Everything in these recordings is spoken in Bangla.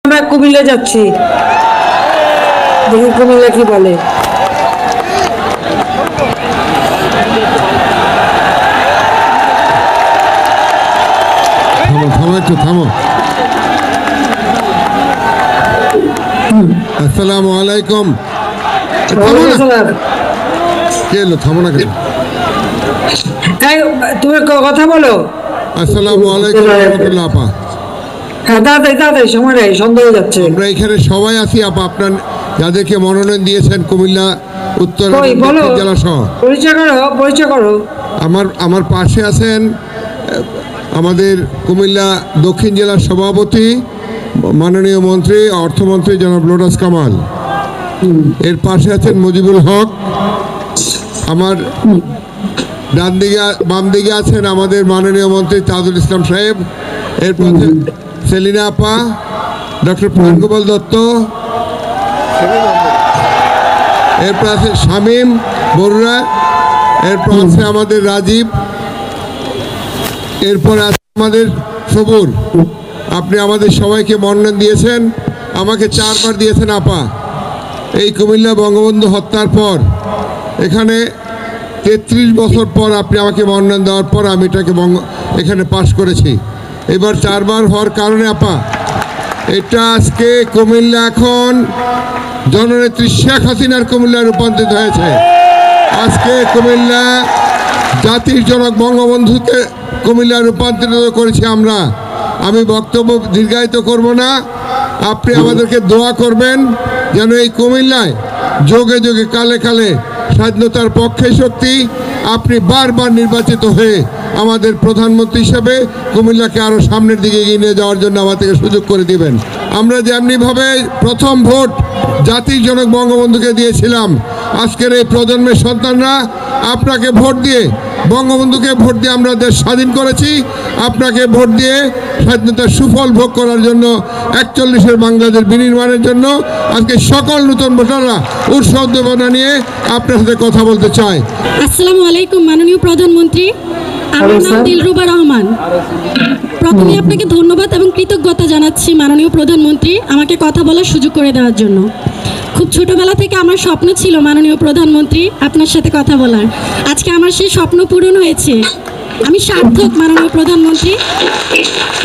আমরা কুমিল্লা যাচ্ছি, দেখি কুমিল্লা কি বলে। থামো থামো একটু থামো। আসসালামু আলাইকুম। থামো না, কে এলো? থামো না কেন? তুমি কথা বলো। আসসালামু আলাইকুম রহমতুল্লাহ। আপা হ্যাঁ, তাড়াতাড়ি তাড়াতাড়ি, সময় নেই, সন্দেহ হয়ে যাচ্ছে। আমরা এখানে সবাই আছি আপা, আপনার যাদেরকে মনোনয়ন দিয়েছেন কুমিল্লা উত্তর জেলা সহ। পরিচয় করো, পরিচয় করো। আমার পাশে আছেন আমাদের কুমিল্লা দক্ষিণ জেলার সভাপতি মাননীয় মন্ত্রী অর্থমন্ত্রী জনাব লোটাস কামাল। এর পাশে আছেন মুজিবুল হক। আমার ডান দিকে বাম দিকে আছেন আমাদের মাননীয় মন্ত্রী তাজুল ইসলাম সাহেব। এর পাশে সেলিনা আপা, ডক্টর প্রাণগোপাল দত্ত, এরপর আছে শামীম বরুরা, এরপর আছে আমাদের রাজীব, এরপর আছে আমাদের সবুর। আপনি আমাদের সবাইকে মনোনয়ন দিয়েছেন, আমাকে 4 বার দিয়েছেন আপা। এই কুমিল্লা বঙ্গবন্ধু হত্যার পর এখানে 33 বছর পর আপনি আমাকে মনোনয়ন দেওয়ার পর আমি এটাকে এখানে পাশ করেছি। এবার 4 বার হওয়ার কারণে আপা এটা আজকে কুমিল্লা এখন জননেত্রী শেখ হাসিনার কুমিল্লা রূপান্তরিত হয়েছে। আজকে কুমিল্লা জাতির জনক বঙ্গবন্ধুকে কুমিল্লা রূপান্তরিত করেছি আমরা। আমি বক্তব্য দীর্ঘায়িত করব না, আপনি আমাদেরকে দোয়া করবেন যেন এই কুমিল্লায় যোগে যোগে কালে কালে স্বাধীনতার পক্ষে শক্তি আপনি বারবার নির্বাচিত হয়ে আমাদের প্রধানমন্ত্রী হিসেবে কুমিল্লাকে আরও সামনের দিকে এগিয়ে নিয়ে যাওয়ার জন্য আমাদেরকে সুযোগ করে দিবেন। আমরা যেমনিভাবে প্রথম ভোট জাতির জনক বঙ্গবন্ধুকে দিয়েছিলাম, আজকের এই প্রজন্মের সন্তানরা আপনাকে ভোট দিয়ে, বঙ্গবন্ধুকে ভোট দিয়ে আমরা দেশ স্বাধীন করেছি। আপনাকে ভোট দিয়ে স্বাধীনতার সুফল ভোগ করার জন্য 41-এর বাংলাদেশ বিনির্মাণের জন্য আজকে সকল নতুন ভোটাররা উৎসব উদ্দীপনা নিয়ে আপনার সাথে কথা বলতে চায়। আসসালামু আলাইকুম মাননীয় প্রধানমন্ত্রী, আমার নাম দিলরুবা রহমান। প্রথমে আপনাকে ধন্যবাদ এবং কৃতজ্ঞতা জানাচ্ছি মাননীয় প্রধানমন্ত্রী আমাকে কথা বলার সুযোগ করে দেওয়ার জন্য। খুব ছোটবেলা থেকে আমার স্বপ্ন ছিল মাননীয় প্রধানমন্ত্রী আপনার সাথে কথা বলার। আজকে আমার সেই স্বপ্ন পূরণ হয়েছে। আমি সার্থক মাননীয় প্রধানমন্ত্রী।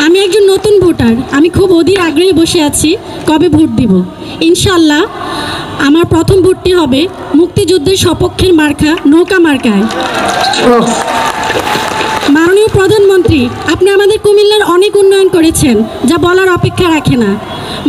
আমি একজন নতুন ভোটার, আমি খুব অধীর আগ্রহে বসে আছি কবে ভোট দিব। ইনশাল্লাহ আমার প্রথম ভোটটি হবে মুক্তিযুদ্ধের সপক্ষের মার্কা নৌকা মার্কায়। মাননীয় প্রধানমন্ত্রী, আপনি আমাদের কুমিল্লার অনেক উন্নয়ন করেছেন যা বলার অপেক্ষা রাখে না।